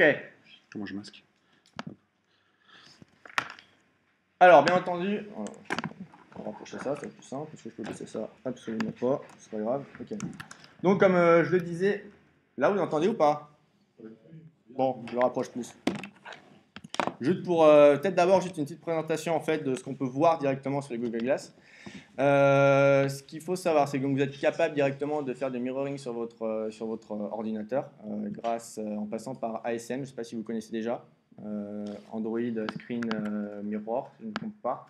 Ok. Comment je masque? Alors, bien entendu, on va rapprocher ça, c'est plus simple. Est-ce que je peux baisser ça? Absolument pas, c'est pas grave. Ok. Donc, comme je le disais, là, vous entendez ou pas? Bon, je le rapproche plus. Juste pour, peut-être d'abord, juste une petite présentation en fait de ce qu'on peut voir directement sur les Google Glass. Ce qu'il faut savoir, c'est que vous êtes capable directement de faire du mirroring sur votre ordinateur en passant par ASM, je ne sais pas si vous connaissez déjà, Android Screen Mirror, si je ne me trompe pas,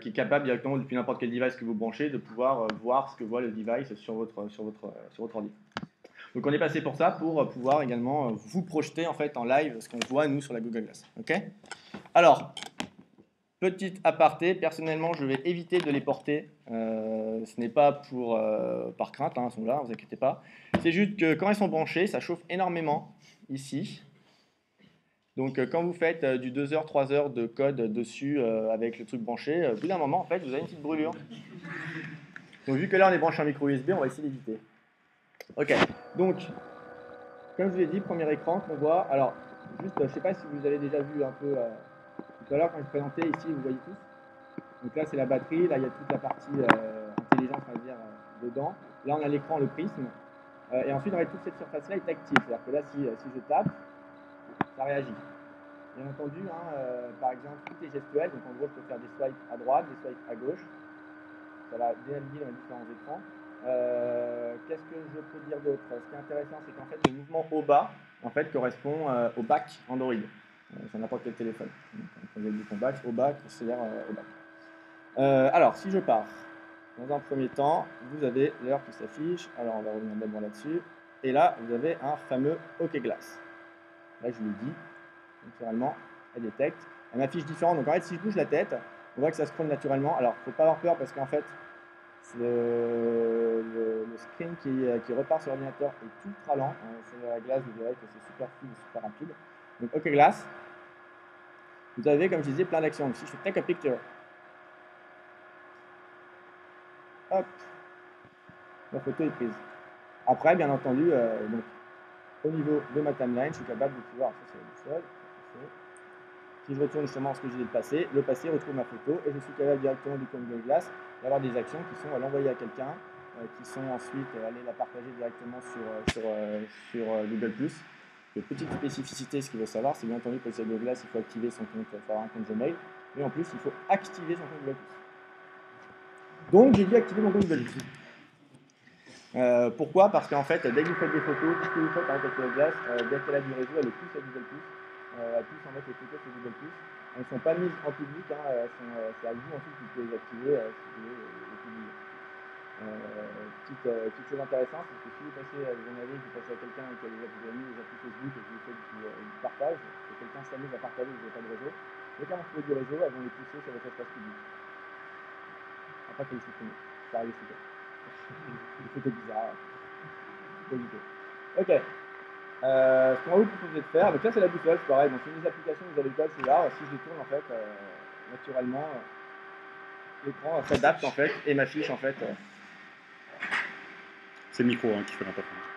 qui est capable directement depuis n'importe quel device que vous branchez de pouvoir voir ce que voit le device sur votre ordi. Donc on est passé pour ça, pour pouvoir également vous projeter en fait en live ce qu'on voit nous sur la Google Glass. Ok. Alors, petite aparté, personnellement je vais éviter de les porter. Ce n'est pas par crainte, hein, ils sont là, ne vous inquiétez pas. C'est juste que quand ils sont branchés, ça chauffe énormément ici. Donc quand vous faites du 2 heures, 3 heures de code dessus avec le truc branché, au bout d'un moment en fait vous avez une petite brûlure. Donc vu que là on est branché en micro USB, on va essayer d'éviter. Ok, donc comme je vous l'ai dit, premier écran qu'on voit. Alors, juste, je ne sais pas si vous avez déjà vu un peu tout à l'heure quand je présentais ici, vous voyez tous. Donc là, c'est la batterie. Là, il y a toute la partie intelligence, on va dire, dedans. Là, on a l'écran, le prisme. Et ensuite, on a toute cette surface-là est active. C'est-à-dire que là, si je tape, ça réagit. Bien entendu, hein, par exemple, tout est gestuel. Donc en gros, je peux faire des swipes à droite, des swipes à gauche. Ça va dynamiser dans les différents écrans. Qu'est-ce que je peux dire d'autre? Ce qui est intéressant, c'est qu'en fait, le mouvement au bas en fait, correspond au back Android sur n'importe quel téléphone. Donc, quand vous avez dit ton back, au bas, considère au back. Alors, si je pars, dans un premier temps, vous avez l'heure qui s'affiche. Alors, on va revenir d'abord là-dessus. Et là, vous avez un fameux OK Glass. Là, je vous le dis, naturellement, elle détecte. Elle m'affiche différent. Donc, en fait, si je bouge la tête, on voit que ça scrolle naturellement. Alors, il ne faut pas avoir peur parce qu'en fait, le screen qui repart sur l'ordinateur est ultra lent. Sur la glace, vous verrez que c'est super fluide et super rapide. Donc, OK Glass, vous avez, comme je disais, plein d'actions. Donc, si je fais take a picture, hop, la photo est prise. Après, bien entendu, donc, au niveau de ma timeline, je suis capable de pouvoir, ça c'est la boussole, si je retourne justement à ce que j'ai dit le passé retrouve ma photo et je suis capable directement du Google Glass d'avoir des actions qui sont à l'envoyer à quelqu'un, qui sont ensuite aller la partager directement sur Google+. Petite spécificité, ce qu'il faut savoir, c'est bien entendu que sur Google Glass, il faut activer son compte, il faut avoir un compte Gmail, mais en plus, il faut activer son compte Google+. Donc, j'ai dû activer mon compte Google+. Pourquoi? Parce qu'en fait, dès que vous faites des photos, tout ce que vous faites avec Google Glass, dès qu'elle a du réseau, elle le pousse à Google+. Elle pousse en mettre les photos sur Google+. Elles ne sont pas mises en public, hein, c'est à vous ensuite que vous pouvez les activer si vous voulez les publier. Petite chose intéressante, c'est que si vous passez à vous passez à quelqu'un qui a déjà vous avez mis les applis Facebook et que vous faites du partage, et quelqu'un s'amuse à partager, vous n'avez pas de réseau, dès qu'elles vont trouver du réseau, elles vont les pousser sur votre espace public. Après, il faut les supprimer. Ça arrive souvent. Des photos bizarres. Faut éviter. Ok. Ce qu'on va vous proposer de faire, donc là c'est la boussole, c'est pareil, donc c'est une application que vous avez pas là, si je les tourne en fait, naturellement, l'écran s'adapte en fait et m'affiche en fait. C'est le micro qui fait l'interférence.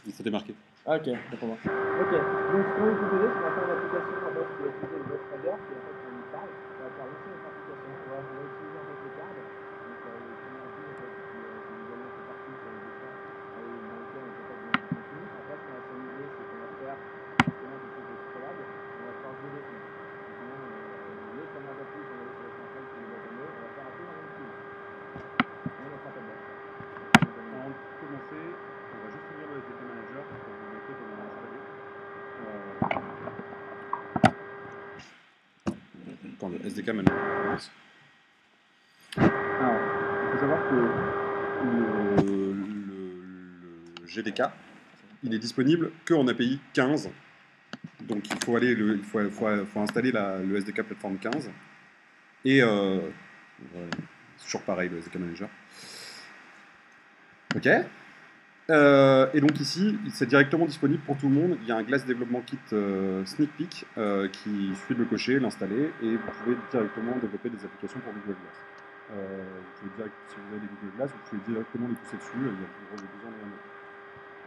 Il faut démarquer. Ah, ok, d'accord. Ok, donc ce qu'on va vous proposer, c'est qu'on va faire une application en fait, qui va utiliser le voice trader, qui en fait on nous parle, on va faire lancer notre application, on va utiliser en fait le card, donc le premier appli en fait, qui nous donne notre partie sur les écrans dans lequel on peut pas donner du contenu. Après, ce qu'on va s'amuser, c'est qu'on va faire justement quelque chose de scalable, on va pouvoir jouer des sons. Les premières applis qu'on avait sur le smartphone qui nous donnaient, on va faire un peu la même chose. On va mettre un peu de base. Avant de commencer, on va juste ouvrir le SDK Manager pour vous montrer comment l'installer. Quand le SDK Manager commence. Alors, il faut savoir que le GDK, il est disponible qu'en API 15. Donc il faut aller, faut installer le SDK Platform 15. Et c'est toujours pareil le SDK Manager. Ok. Et donc ici, c'est directement disponible pour tout le monde. Il y a un Glass Development Kit Sneak Peek qui suffit de le cocher, l'installer, et vous pouvez directement développer des applications pour Google Glass. Si vous avez des Google Glass, vous pouvez directement les pousser dessus, il n'y a plus besoin de rien d'autre.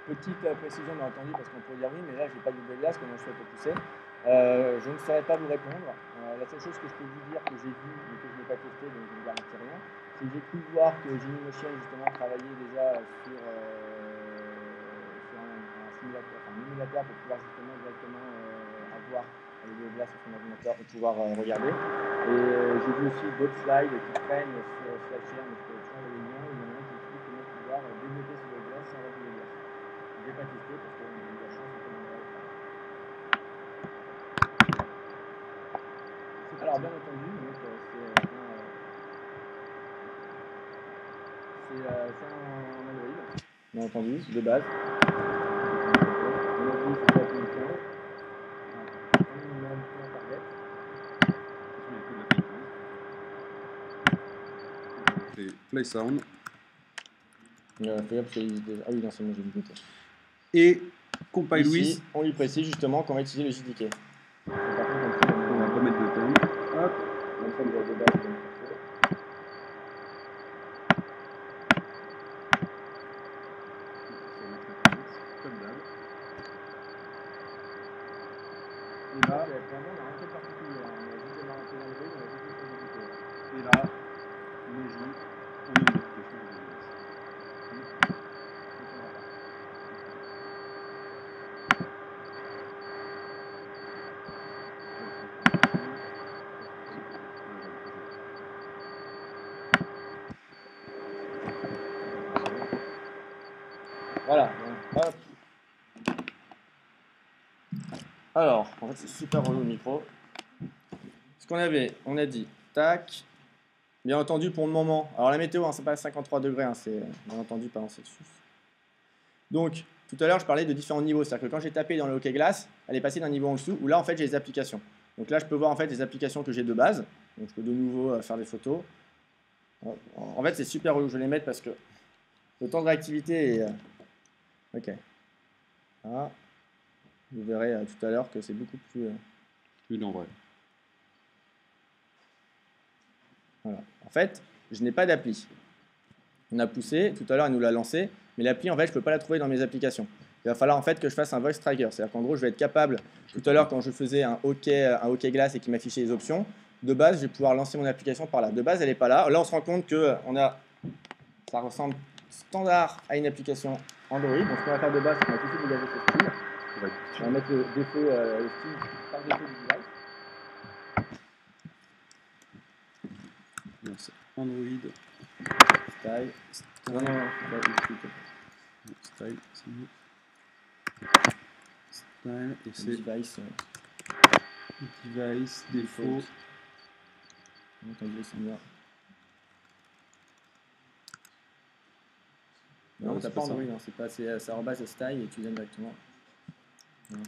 petite précision bien entendu, parce qu'on pourrait dire oui, mais là j'ai pas de glace, comment je fais pour pousser? Je ne saurais pas vous répondre. La seule chose que je peux vous dire que j'ai vu, mais que je n'ai pas testé, donc je ne garantis rien, c'est que j'ai cru voir que Genymotion justement travaillait déjà sur un simulateur, enfin, un émulateur pour pouvoir justement directement avoir les glaces sur son ordinateur et pouvoir regarder. Et j'ai vu aussi d'autres slides qui traînent sur SlideShare, mais je peux toujours envoyer le lien. Il y en a un qui explique comment pouvoir développer sur les glaces sans rajouter les glaces. Je n'ai pas testé parce qu'on a eu la chance de commander. Alors bien entendu, donc, c'est un Android, bien entendu, de base. Aujourd'hui, c'est pas tout le temps. Un minimum, un target. Play Sound. Fais gaffe, ah oui, non, c'est bon, j'ai vu. Et Compile Ici, with. on lui précise justement qu'on va utiliser le JDK. On va pas mettre de thème. Hop. Comme ça, vous avez de base. Comme d'hab. Et là, clairement, on n'a rien fait de particulier. On a juste démarré un peu d'Android, on a juste fait son JDK. Et là, on joue. On a une application de Voilà, donc, hop. Alors, en fait, c'est super relou le micro. Ce qu'on avait, on a dit, tac. Bien entendu, pour le moment, alors la météo, hein, c'est pas 53 degrés, hein, c'est bien entendu pas en Celsius. Donc, tout à l'heure, je parlais de différents niveaux. C'est-à-dire que quand j'ai tapé dans le hockey glace, elle est passée d'un niveau en dessous, où là, en fait, j'ai les applications. Donc là, je peux voir en fait les applications que j'ai de base. Donc, je peux de nouveau faire des photos. En fait, c'est super relou. Je vais les mettre parce que le temps de réactivité est. Ok. Ah. Vous verrez tout à l'heure que c'est beaucoup plus. Une en vrai. Voilà. En fait, je n'ai pas d'appli. On a poussé, tout à l'heure, elle nous l'a lancé, mais l'appli, en fait, je ne peux pas la trouver dans mes applications. Il va falloir en fait que je fasse un voice tracker. C'est-à-dire qu'en gros, je vais être capable, tout à l'heure, quand je faisais un hockey glace et qui m'affichait les options, de base, je vais pouvoir lancer mon application par là. De base, elle n'est pas là. Là, on se rend compte que ça ressemble standard à une application Android. Donc, ce qu'on va faire de base, c'est qu'on va tout de suite dégager ce style. On va mettre le défaut, le style par défaut du device. Donc, c'est Android. Style. Non, Style, c'est mieux. Style, et c'est device. Device, défaut. Non, t'as pas Android, hein, c'est pas, c'est arrobase style et tu viens directement. Non,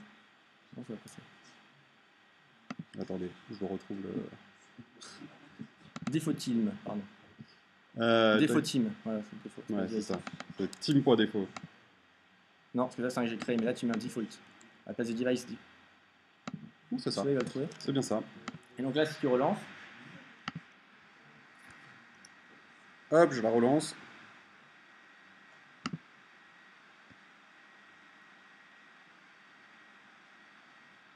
ça va passer. Attendez, je retrouve le. Défaut team, pardon. Défaut team, voilà, c'est défaut. Ouais, c'est ça. C'est team.défaut. Non, parce que là, c'est un que j'ai créé, mais là, tu mets un default. À la place de device. C'est ça. C'est bien ça. Et donc là, si tu relances. Hop, je la relance.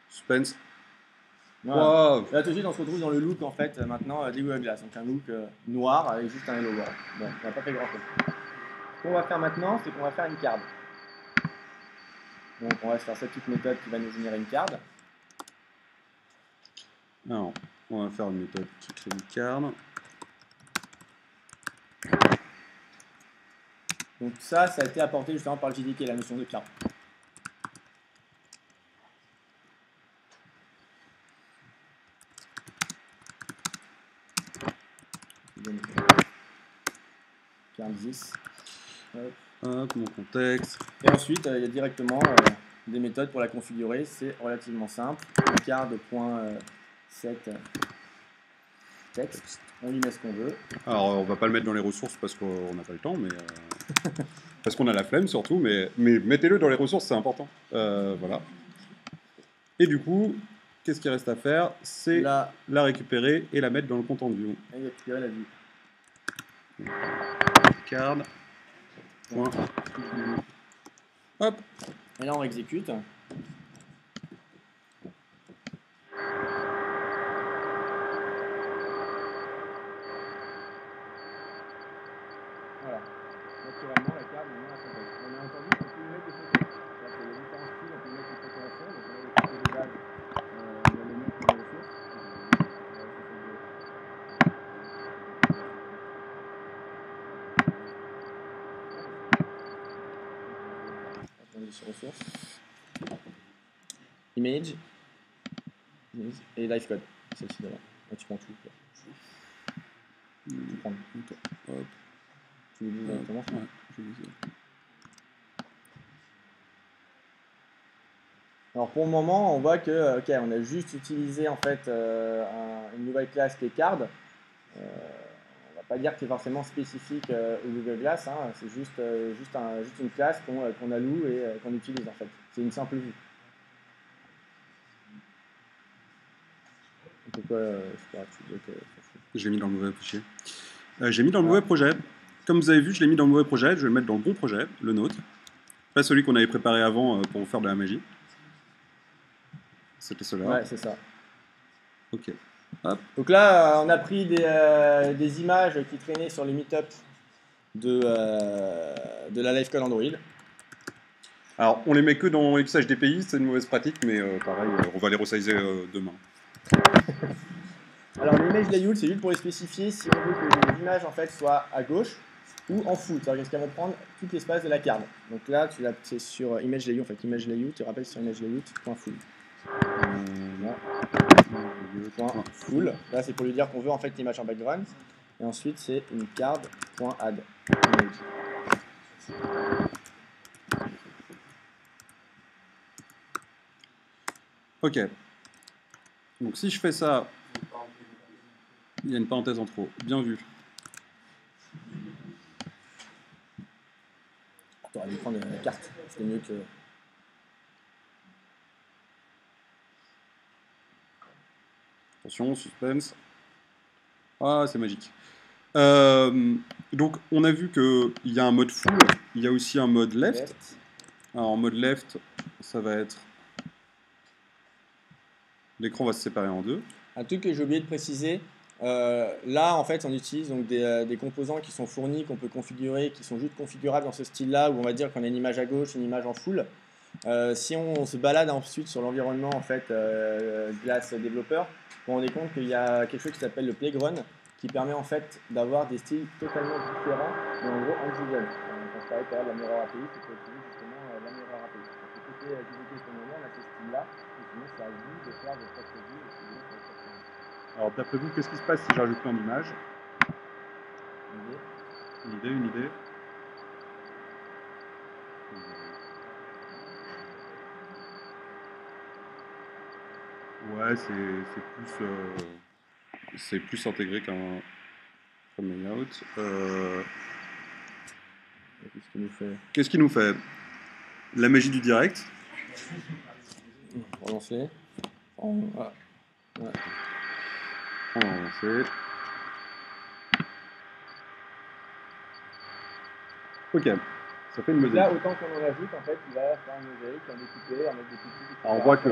Suspense. Voilà. Wow. Là, tout de suite, on se retrouve dans le look en fait maintenant des Google Glass. Donc un look noir avec juste un hello world. Bon, on n'a pas fait grand chose. Ce qu'on va faire maintenant, c'est qu'on va faire une carte. Donc on va se faire cette petite méthode qui va nous générer une carte. Alors, on va faire une méthode qui crée une carte. Donc ça a été apporté justement par le JDK, la notion de carte. Carte 10. Hop, mon contexte. Et ensuite, il y a directement des méthodes pour la configurer. C'est relativement simple. Card.set texte. On lui met ce qu'on veut. Alors, on va pas le mettre dans les ressources parce qu'on n'a pas le temps, mais parce qu'on a la flemme surtout. Mais mettez-le dans les ressources, c'est important. Voilà. Et du coup, qu'est-ce qu'il reste à faire? C'est la récupérer et la mettre dans le compte en view. Et récupérer la vue. Card. Point. Hop. Et là, on exécute. Voilà. Naturellement, la carte maintenant à son texte. On a entendu qu'on peut y mettre des photos. C'est-à-dire qu'il y a différents styles, on peut y mettre une photo en fond. Donc on a les photos de base, on va les mettre dans les ressources. On est sur ressources. Image. Et live code. Celle-ci d'abord. Là, tu prends tout. Tu prends tout. Hop. Tu veux dire directement Ouais, je vais essayer. Alors pour le moment, on voit que on a juste utilisé en fait une nouvelle classe qui est card. On va pas dire que c'est forcément spécifique au Google Glass, hein, c'est juste une classe qu'on alloue et qu'on utilise en fait. C'est une simple vue. Pourquoi c'est pas grave, tu veux que ça fout. J'ai mis dans le mauvais fichier. J'ai mis dans le Ah. mauvais projet. Comme vous avez vu, je l'ai mis dans le mauvais projet. Je vais le mettre dans le bon projet, le nôtre. Pas celui qu'on avait préparé avant pour faire de la magie. C'était celui-là. Ouais, c'est ça. Ok. Hop. Donc là, on a pris des images qui traînaient sur les meet-up de la LiveCode Android. Alors, on les met que dans XHDPI, c'est une mauvaise pratique, mais pareil, on va les resizer demain. Alors l'image layout, c'est juste pour les spécifier si on veut que les images en fait soient à gauche ou en full. C'est-à-dire qu'elles vont prendre tout l'espace de la carte. Donc là, c'est sur image layout. En fait, image layout, tu rappelles sur image layout.full. Full. Là, c'est pour lui dire qu'on veut en fait l'image en background. Et ensuite, c'est une card.add. Ok. Donc si je fais ça, il y a une parenthèse en trop. Bien vu. Tu aurais dû prendre la carte. C'était mieux que. Attention, suspense. Ah, c'est magique. Donc, on a vu qu'il y a un mode full, il y a aussi un mode left. Alors, en mode left, ça va être... L'écran va se séparer en deux. Un truc que j'ai oublié de préciser, là en fait on utilise donc des composants qui sont fournis, qu'on peut configurer, qui sont juste configurables dans ce style-là, où on va dire qu'on a une image à gauche, une image en full. Si on se balade ensuite sur l'environnement en fait Glass Developer, on se rend compte qu'il y a quelque chose qui s'appelle le Playground, qui permet en fait d'avoir des styles totalement différents, mais en gros unusable. Quand je parlais tout à l'heure de la Mirror API, c'est pour utiliser justement la Mirror API. Donc côté JDK pour le moment, on a ce style-là, et sinon c'est à vous de faire votre propre vue et sinon c'est votre propre. Alors, d'après vous, qu'est-ce qui se passe si j'ajoute plein d'images? Une idée. Ouais, c'est plus intégré qu'un layout. Qu'est-ce qu'il nous fait? Qu'est-ce qu'il nous fait? La magie du direct. Relancer. Voilà. Ouais. On va relancer. Ok, ça fait une mosaïque. Là, autant qu'on en ajoute, en fait, il va faire une mosaïque, en découper, en mettre des petits. Alors on voit qu'on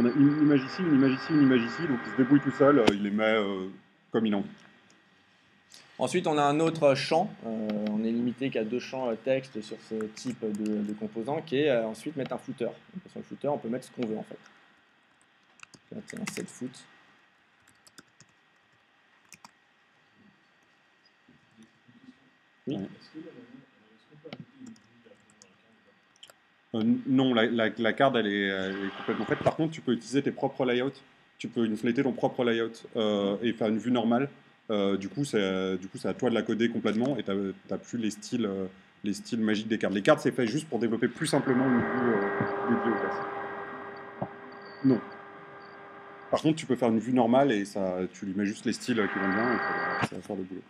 a une image ici, une image ici, une image ici, donc il se débrouille tout seul, il les met comme il en veut. Ensuite, on a un autre champ. On est limité qu'à 2 champs texte sur ce type de composant, qui est ensuite mettre un footer. Donc, sur le footer, on peut mettre ce qu'on veut en fait. Là, c'est un set foot. Oui. Non, la carte elle est complètement faite. Par contre, tu peux utiliser tes propres layouts. Tu peux inflater ton propre layout et faire une vue normale. Du coup, c'est à toi de la coder complètement et tu n'as plus les styles magiques des cartes. Les cartes, c'est fait juste pour développer plus simplement une vue dédiée aux classes. Non. Par contre, tu peux faire une vue normale et tu lui mets juste les styles qui vont bien et ça va faire le boulot.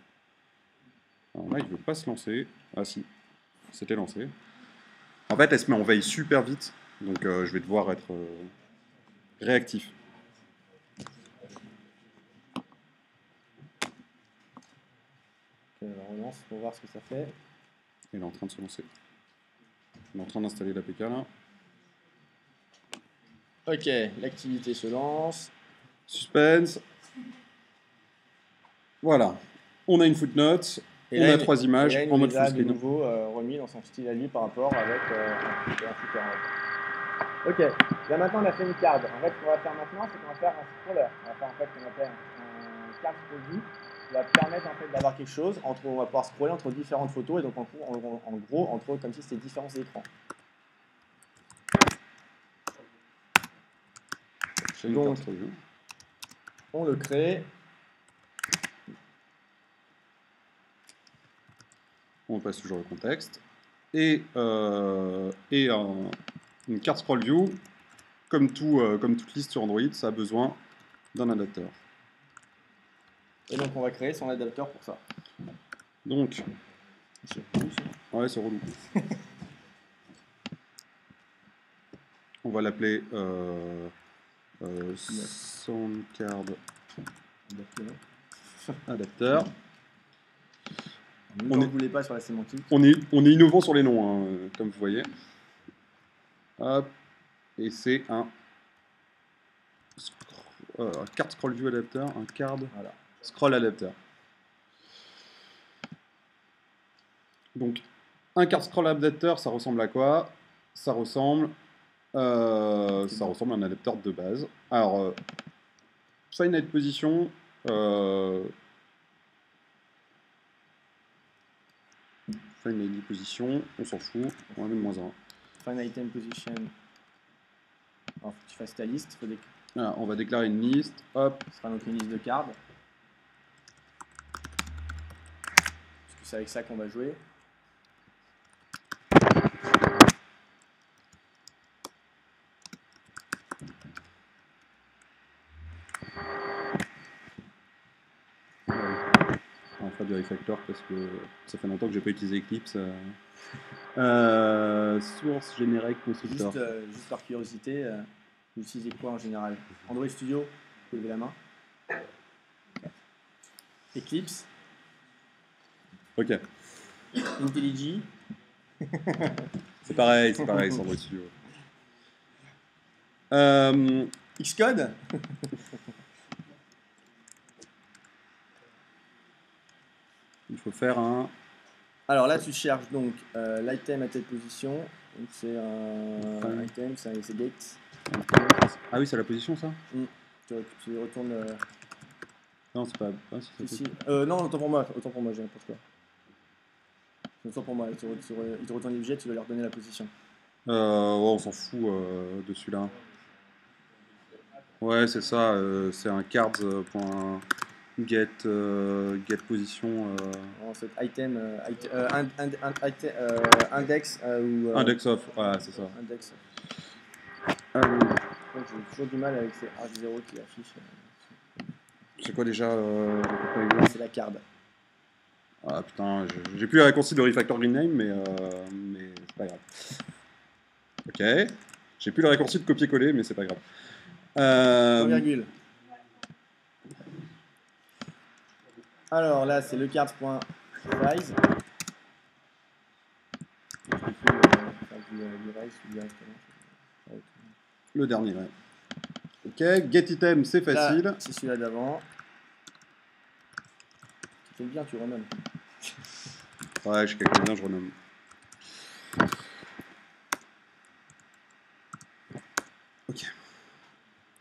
Alors là, il ne veut pas se lancer. Ah si, c'était lancé. En fait, elle se met en veille super vite, donc je vais devoir être réactif. On relance pour voir ce que ça fait. Elle est en train de se lancer. On est en train d'installer l'APK là. Ok, l'activité se lance. Suspense. Voilà. On a une footnote. Et on là, a 3 images et là, il en nous mode les full a de screen. nouveau remis dans son style à lui par rapport avec un footer. Ok, là maintenant on a fait une card. En fait, ce qu'on va faire maintenant, c'est qu'on va faire un scroller. On va faire en fait ce qu'on appelle un card scroll qui va permettre en fait d'avoir quelque chose entre, on va pouvoir scroller entre différentes photos et donc en gros entre comme si c'était différents écrans. Donc, on le crée. On passe toujours le contexte. Et une carte scroll view, comme toute liste sur Android, ça a besoin d'un adapteur. Et donc on va créer son adapteur pour ça. Donc, ouais, c'est relou. On va l'appeler SoundCard adapteur. On ne voulait pas sur la sémantique. On est innovant sur les noms, hein, comme vous voyez. Hop. Et c'est un card scroll view adapteur, un card scroll adapteur. Donc, un card scroll adapteur, ça ressemble à quoi? Ça ressemble à un adapteur de base. Alors, finite position. Finite position, on s'en fout, on va mettre -1. Finite item position. Alors, faut que tu fasses ta liste. Alors, on va déclarer une liste. Hop. Ce sera donc une liste de cartes. Parce que c'est avec ça qu'on va jouer. On va faire du refactor parce que ça fait longtemps que j'ai pas utilisé Eclipse. Source Generic Constructor. Juste par curiosité, vous utilisez quoi en général? Android Studio, vous pouvez lever la main. Eclipse. Ok. IntelliJ. C'est pareil, c'est Android Studio. Xcode. Il faut faire un... Alors là, tu cherches donc l'item à telle position. Donc c'est un item, c'est gate. Ah oui, c'est la position ça? Tu retournes. Non, c'est pas. Ah, si. Non, autant pour moi, j'ai n'importe quoi. Autant pour moi, il te retourne l'objet, tu vas leur donner la position. Ouais, on s'en fout de celui-là. Ouais, c'est ça, c'est un cards.get position. C'est item, index ou. Index of, voilà, c'est ça. Index of. J'ai toujours du mal avec ces H0 qui affichent. C'est quoi déjà C'est la card. Ah putain, j'ai plus la raccourci de refactor green name, mais c'est pas grave. Ok. J'ai plus le raccourci de copier-coller, mais c'est pas grave. Virgule. Alors là, c'est le cards.size. Le dernier, ouais. Ok, get item, c'est facile. C'est celui-là d'avant. Tu fais bien, tu renommes. Ouais, je calcule bien, je renomme. Ok.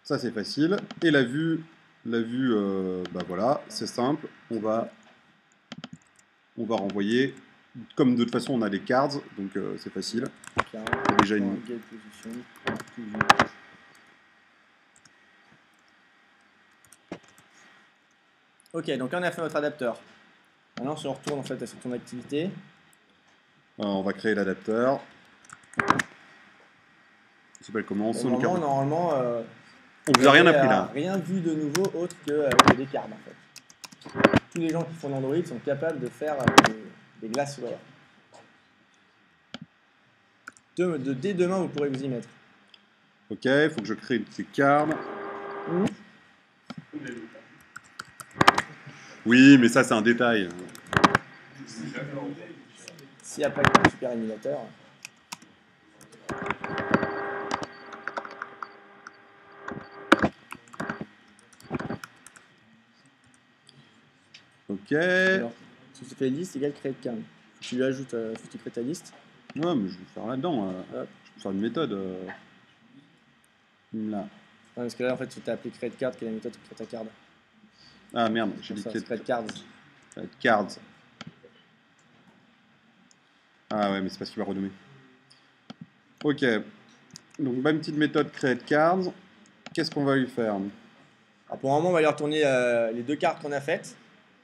Ça, c'est facile. Et la vue, bah voilà, c'est simple. On va renvoyer. Comme de toute façon, on a les cards, donc c'est facile. Il y a déjà une... Ok, donc là on a fait notre adapteur. Maintenant on se retourne en fait sur ton activité. On va créer l'adapteur. Il s'appelle comment? Normalement, on vous a rien appris là. Rien vu de nouveau autre que des cartes en fait. Tous les gens qui font l'Android sont capables de faire des glassware. Dès demain vous pourrez vous y mettre. Ok, il faut que je crée une petite carte. Oui, mais ça c'est un détail. S'il n'y a pas de super émulateur. Ok. Alors, si tu fais liste égale create card. Faut que tu lui ajoutes, faut que tu crées ta liste. Ouais, mais je vais le faire là-dedans. Hop. Je peux faire une méthode. Là. Ouais, parce que là, en fait, tu t'as appelé create card, qui est la méthode qui crée ta card. Ah merde, j'ai Comme dit ça, create c'est create cards. cards. Ah ouais, mais c'est parce qu'il va renommer. Ok. Donc, même petite méthode create cards. Qu'est-ce qu'on va lui faire? Alors, pour un moment, on va lui retourner les deux cartes qu'on a faites.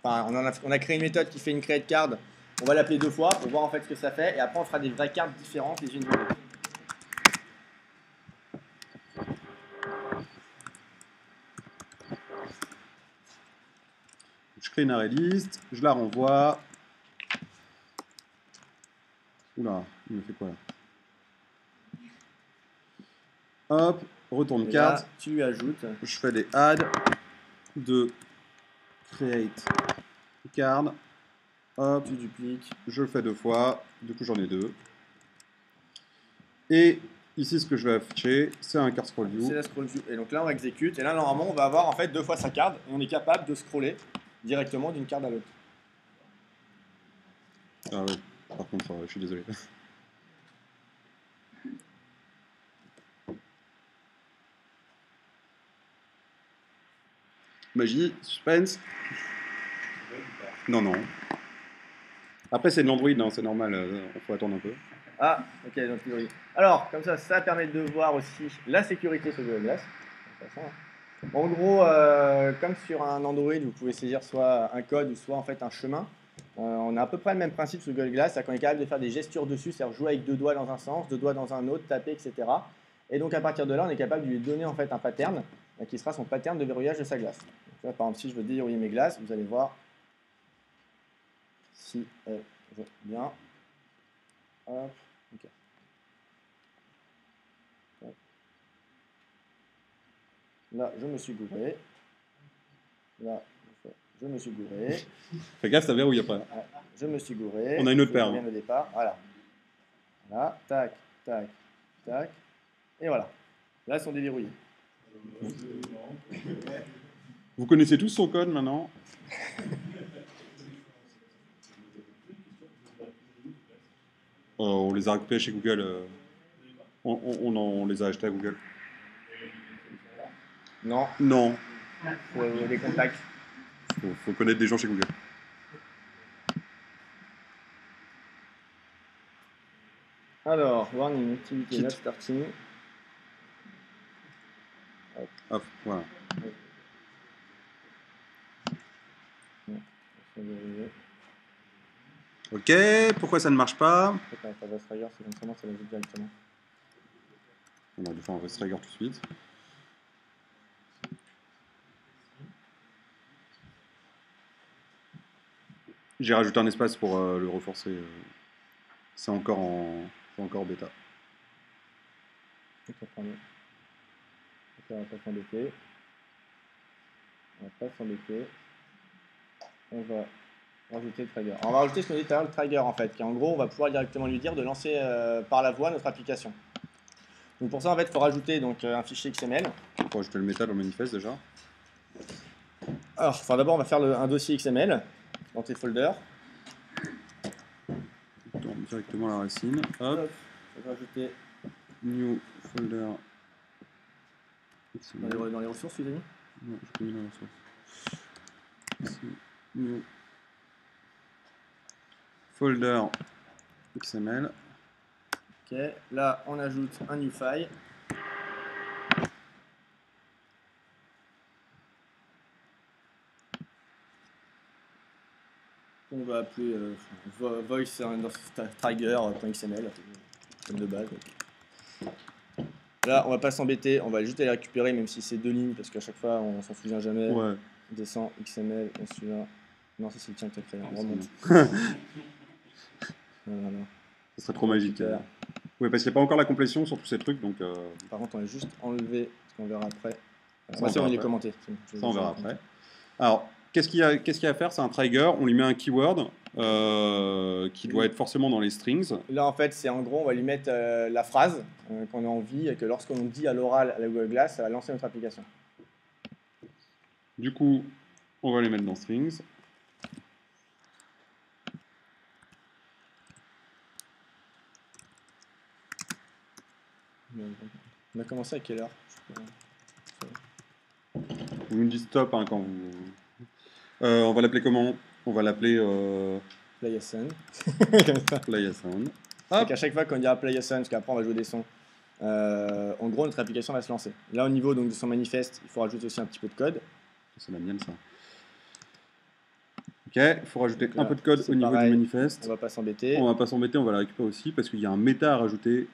Enfin, on a créé une méthode qui fait une create card. On va l'appeler 2 fois pour voir en fait ce que ça fait. Et après, on fera des vraies cartes différentes les unes des autres. Je crée une array list, je la renvoie. Oula, il me fait quoi là? Hop, retourne Et card. là, tu lui ajoutes. Je fais des add de create card. Hop, Tu dupliques. je le fais 2 fois. Du coup, j'en ai 2. Et ici, ce que je vais afficher, c'est un card scroll view. C'est la scroll view. Et donc là, on exécute. Et là, normalement, on va avoir en fait 2 fois sa carte. Et on est capable de scroller directement d'une carte à l'autre. Ah ouais, par contre, je suis désolé. Magie, suspense. Non, non. Après, c'est de l'Android, hein, c'est normal, il faut attendre un peu. Ah, ok, donc oui. Alors, comme ça permet de voir aussi la sécurité sur Google Glass. En gros, comme sur un Android, vous pouvez saisir soit un code ou soit en fait un chemin. On a à peu près le même principe sur Google Glass, c'est qu'on est capable de faire des gestures dessus, c'est-à-dire jouer avec 2 doigts dans un sens, 2 doigts dans un autre, taper, etc. Et donc à partir de là, on est capable de lui donner en fait un pattern qui sera son pattern de verrouillage de sa glace. Donc là, par exemple, si je veux déverrouiller mes glaces, vous allez voir si elles vont bien. Hop, ok. Hop. Là, je me suis gouré. Là, je me suis gouré. Fais gaffe, ça verrouille après. Ouais, je me suis gouré. On a une autre paire. Au départ. Voilà. Voilà. Tac, tac, tac. Et voilà. Là, elles sont déverrouillées. Vous connaissez tous son code maintenant? On les a récupérés chez Google. On les a achetés à Google. Non, Non. faut des contacts. Faut connaître des gens chez Google. Alors, warning, activité Kit. not starting. Hop, voilà. Ok, pourquoi ça ne marche pas? Pas de trigger, c'est comme ça l'ajoute directement. On va lui faire un rest trigger tout de suite. J'ai rajouté un espace pour le renforcer. C'est encore bêta. Ok, on va pas s'embêter. On va pas s'embêter. On va rajouter le trigger. Alors, on va rajouter ce qu'on dit tout à l'heure, le trigger en fait, qui en gros, on va pouvoir directement lui dire de lancer par la voix notre application. Donc pour ça, en fait, il faut rajouter donc, un fichier XML. Faut rajouter le métal au manifeste déjà. Alors, enfin, d'abord, on va faire un dossier XML dans tes folders. On tourne directement la racine. Hop. On va rajouter New folder. XML. dans les ressources, tu les as mis? Non, je peux mis dans la ressource. Ici, new folder XML. Ok, là, on ajoute un new file. On va appeler voice_trigger.xml comme de base. Là, on va pas s'embêter, on va juste aller récupérer, même si c'est 2 lignes, parce qu'à chaque fois, on s'en souvient jamais. Ouais. Descend XML, on se souvient. Non, ça c'est le tien que tu as créé. On remonte. Voilà. Ce serait trop magique. Super. Oui, parce qu'il n'y a pas encore la complétion sur tous ces trucs, donc. Par contre, on va juste enlever ce qu'on verra après. Ça, on verra il est après. commenté. Ça, on verra après. Alors, qu'est-ce qu'il y a à faire? C'est un trigger. On lui met un keyword qui doit être forcément dans les strings. Là, en fait, c'est en gros, on va lui mettre la phrase qu'on a envie et que lorsqu'on dit à l'oral à la Google Glass, ça va lancer notre application. Du coup, on va les mettre dans strings. On a commencé à quelle heure? Vous me dites stop hein, quand vous. On va l'appeler comment? On va l'appeler Play a sound. Play a Sound. C'est qu'à chaque fois qu'on dira play a sound, parce qu'après on va jouer des sons, en gros notre application va se lancer. Là au niveau donc, de son manifeste, il faut rajouter aussi un petit peu de code. C'est la mienne ça. Ok, il faut rajouter Donc là, un peu de code c'est au niveau pareil, du manifeste. On va pas s'embêter. On va pas s'embêter, on va la récupérer aussi parce qu'il y a un méta à rajouter.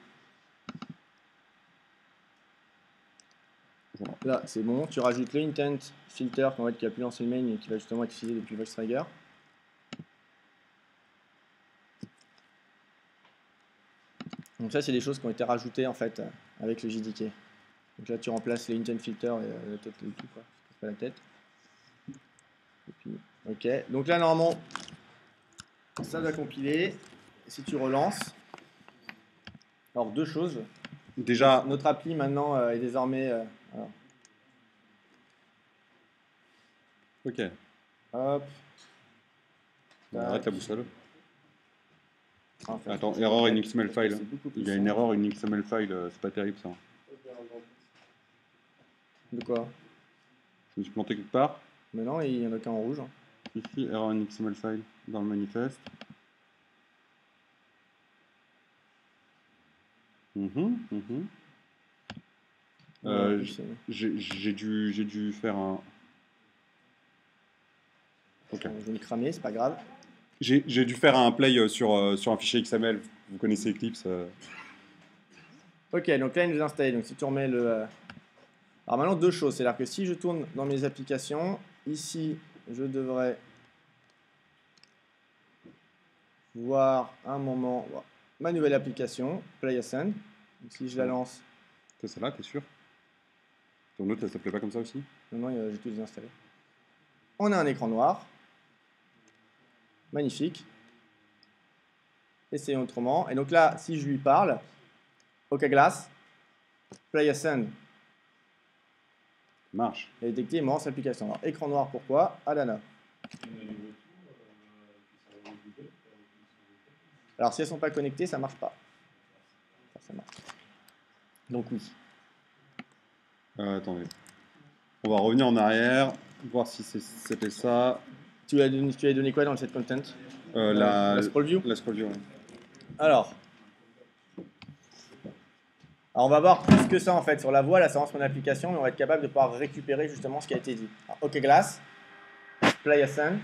Voilà. Là c'est bon, tu rajoutes le intent filter qui a plus lancé le main et qui va justement être utilisé depuis VoiceTrigger. Donc ça c'est des choses qui ont été rajoutées en fait avec le JDK. Donc là tu remplaces les intent filter et la tête et tout quoi, c'est pas la tête. Et puis, ok, donc là normalement ça va compiler. Si tu relances, alors deux choses. Déjà, Notre appli maintenant est désormais. Alors, ok. hop. On arrête la boussole. Enfin, Attends, erreur in XML c'est file. beaucoup plus Il y a une simple. erreur in XML file, c'est pas terrible ça. De quoi? Je me suis planté quelque part. Mais non, il y en a qu'un en rouge. Hein. Ici, erreur in XML file dans le manifeste. Ouais, J'ai dû faire un. Ok. je vais me cramer, c'est pas grave. J'ai dû faire un play sur un fichier XML. Vous connaissez Eclipse. Ok, donc là il nous a installé. Donc si tu remets le. Alors maintenant deux choses. C'est-à-dire que si je tourne dans mes applications, ici je devrais voir un moment ma nouvelle application, Play Ascend. Donc si je la lance, C'est celle-là, t'es sûr? Ton autre, elle s'appelait pas comme ça aussi? non, j'ai tout désinstallé. On a un écran noir. Magnifique. Essayons autrement. Et donc là, si je lui parle, OK Glass, Play Ascend. Marche. Et détecté, il me lance l'application. Alors, écran noir, pourquoi? Alana. Alors, si elles ne sont pas connectées, ça ne marche pas. Ça marche. Donc, oui. Attendez. On va revenir en arrière, voir si c'était ça. Tu lui as donné quoi dans le set content? La scroll view. La scroll view, ouais. Alors, on va voir plus que ça en fait sur la voix, là ça lance mon application, mais on va être capable de pouvoir récupérer justement ce qui a été dit. Alors, OK Glass, Play Ascend.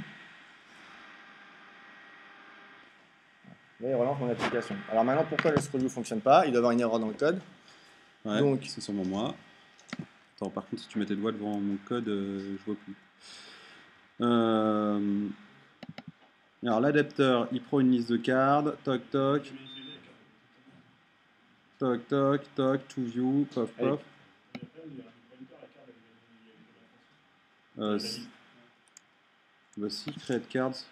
Là, il relance mon application. Alors maintenant, pourquoi le scroll view ne fonctionne pas? Il doit y avoir une erreur dans le code. Ouais, donc, c'est sûrement moi. Attends, par contre, si tu mets tes doigts devant mon code, je vois plus. Alors, l'adapteur, il prend une liste de cartes. Toc, toc. Toc, toc, toc, to view, pof, pof. Si, create cards.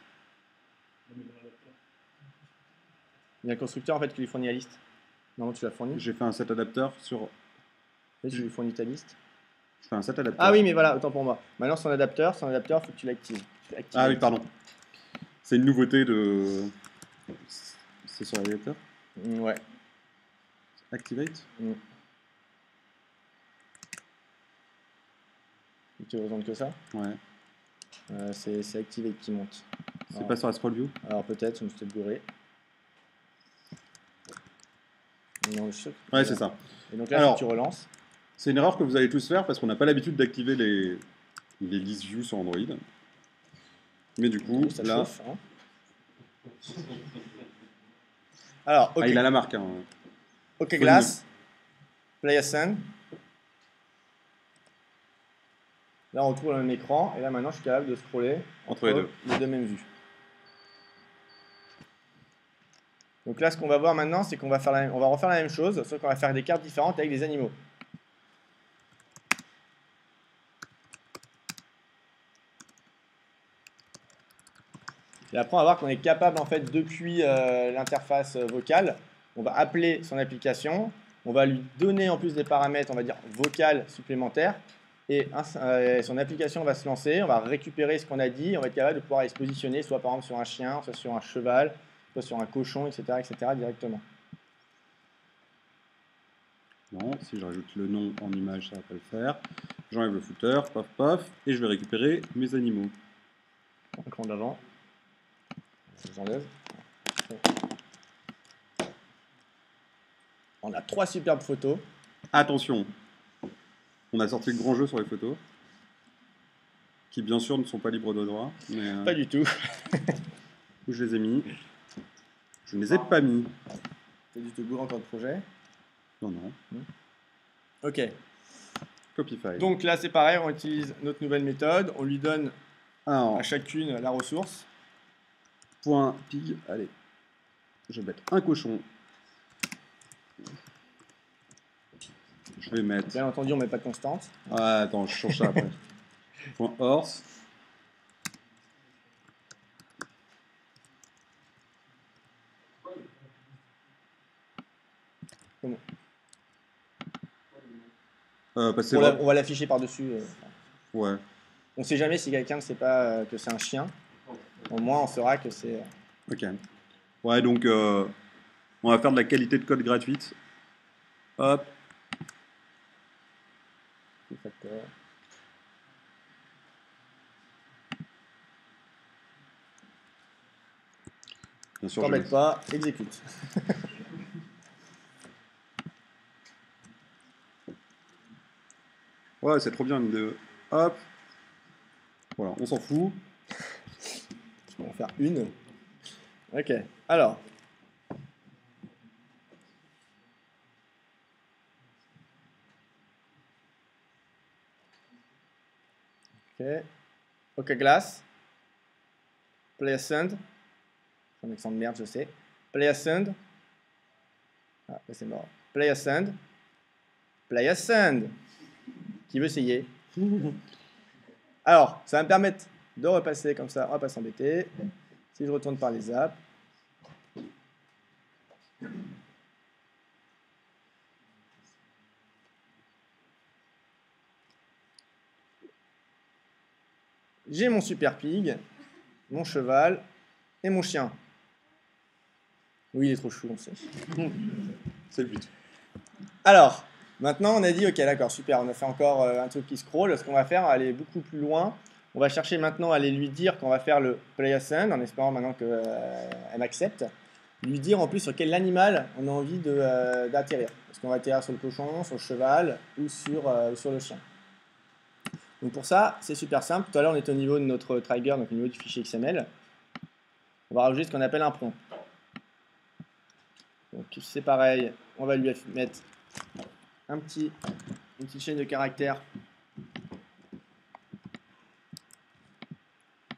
il y a un constructeur en fait qui lui fournit la liste. Non, tu l'as fourni. J'ai fait un set adapteur sur. Oui, tu lui fournis ta liste. Je fais un set adapteur. Ah oui, mais voilà, autant pour moi. Maintenant, son adapteur, il faut que tu l'actives. Ah oui, pardon. C'est une nouveauté de. C'est sur l'adapteur? Ouais. Activate? Tu veux besoin que ça? Ouais. C'est Activate qui monte. C'est pas sur la scroll view? Alors peut-être, je me suis bourré. Non, je sais. Ouais, c'est ça. Et donc là, alors, si tu relances. C'est une erreur que vous allez tous faire parce qu'on n'a pas l'habitude d'activer les list view sur Android. Mais du coup, ça là. Chauffe, hein. Alors, OK. Ah, il a la marque. Hein. OK Glass, Play Ascend. Là, on retrouve le même écran. Et là, maintenant, je suis capable de scroller entre les deux mêmes vues. Donc là, ce qu'on va voir maintenant, c'est qu'on va refaire la même chose, sauf qu'on va faire des cartes différentes avec des animaux. Et après, on va voir qu'on est capable, en fait, depuis l'interface vocale, on va appeler son application, on va lui donner en plus des paramètres, on va dire vocales supplémentaires, et son application va se lancer, on va récupérer ce qu'on a dit, on va être capable de pouvoir aller se positionner, soit par exemple sur un chien, soit sur un cheval, soit sur un cochon, etc. directement. Non, si je rajoute le nom en image, ça va pas le faire. J'enlève le footer, paf paf, et je vais récupérer mes animaux. Un cran d'avant. Je les enlève. On a 3 superbes photos. Attention, on a sorti le grand jeu sur les photos, qui bien sûr ne sont pas libres de droit, mais Pas du tout. où je les ai mis. Je ne les ai pas mis. C'est du tout gourand comme projet. Non, non. Ok. Copify. Donc là, c'est pareil, on utilise notre nouvelle méthode. On lui donne Alors, à chacune la ressource. point pig, allez. Je vais mettre un cochon. Je vais mettre. Bien entendu, on ne met pas de constante. Ah, attends, je change ça après. Point horse. Comment Parce que c'est on, vrai. on va l'afficher par-dessus. Ouais. On ne sait jamais si quelqu'un ne sait pas que c'est un chien. Au moins, on saura que c'est. Ok. Ouais, donc on va faire de la qualité de code gratuite. Hop. Facteur. Bien sûr, je T'embête vais- pas, exécute. Ouais, c'est trop bien une de. Hop. Voilà, on s'en fout. On va en faire une. Ok. Alors. Ok. Ok, glace. Play a send. C'est un accent de merde, je sais. Play a send. Ah, là, c'est mort. Play a send. Play a send. Qui veut essayer? Alors, ça va me permettre de repasser comme ça. On va pas s'embêter. Si je retourne par les apps. J'ai mon super pig, mon cheval et mon chien. Oui, il est trop chou, on sait. C'est le but. Alors, maintenant on a dit, ok, d'accord, super, on a fait encore un truc qui scroll. Ce qu'on va faire, aller beaucoup plus loin. On va chercher maintenant à aller lui dire qu'on va faire le play a send, en espérant maintenant qu'elle m'accepte. Lui dire en plus sur quel animal on a envie d'atterrir. Est-ce qu'on va atterrir sur le cochon, sur le cheval ou sur le chien. Donc pour ça, c'est super simple. Tout à l'heure, on était au niveau de notre trigger, donc au niveau du fichier XML. On va rajouter ce qu'on appelle un prompt. Donc c'est pareil, on va lui mettre une petite chaîne de caractères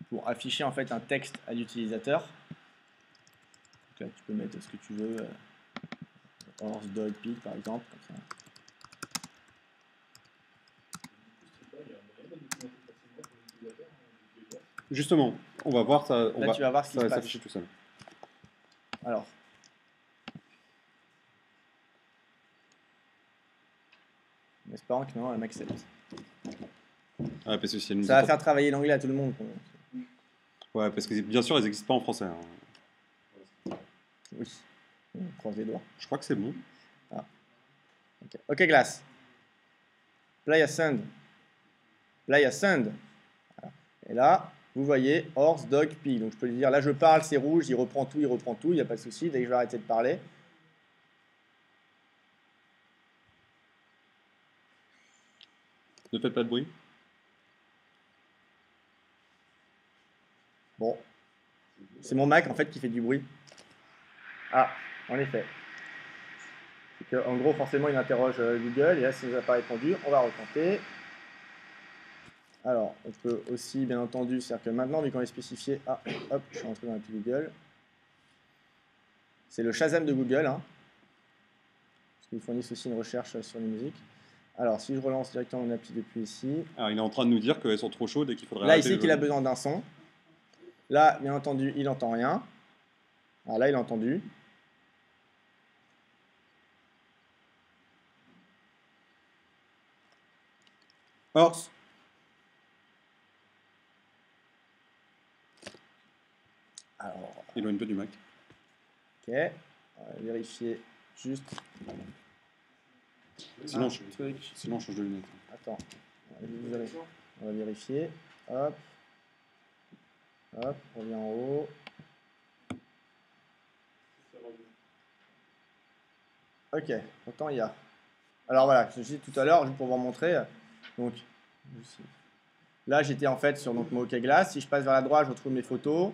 pour afficher en fait un texte à l'utilisateur. Donc là, tu peux mettre ce que tu veux, horse, dog, pig par exemple. Comme ça. Justement, on va voir ça. Là, tu vas voir ce qui ça se va passe. s'afficher tout seul. Alors, en espérant que non, elle m'accepte. Ouais, parce que si elle nous Ça va entend- faire travailler l'anglais à tout le monde. Ouais, parce que bien sûr, elles n'existent pas en français. Hein. Oui, on croise les doigts. Je crois que c'est bon. Ok, ok, glace. Play a send. Play a send. Voilà. Et là, vous voyez horse, dog, pig. Donc je peux lui dire, là je parle, c'est rouge, il reprend tout, il n'y a pas de souci. Dès que je vais arrêter de parler, Ne faites pas de bruit. bon, c'est mon Mac en fait qui fait du bruit. Ah, en effet. En gros, forcément, il interroge Google et là, si ça n'a pas répondu, on va retenter. Alors, on peut aussi, bien entendu, c'est-à-dire que maintenant, vu qu'on est spécifié, ah, hop, je suis rentré dans l'appli Google. C'est le Shazam de Google, hein, parce qu'ils fournissent aussi une recherche sur les musiques. Alors, si je relance directement mon appli depuis ici, Alors, il est en train de nous dire qu'elles sont trop chaudes et qu'il faudrait là, il arrêter sait le qu'il a volume. besoin d'un son. Là, bien entendu, il n'entend rien. Ah, là, il a entendu. Horse. Alors, Éloigne un peu du Mac. ok, on va vérifier juste. Sinon, truc. sinon, je change de lunettes. Attends, on va vérifier. Hop. Hop, on revient en haut. Ok, pourtant il y a. Alors voilà, je disais tout à l'heure, juste pour vous montrer. Donc, là j'étais en fait sur donc, mon OK Glass. Si je passe vers la droite, je retrouve mes photos,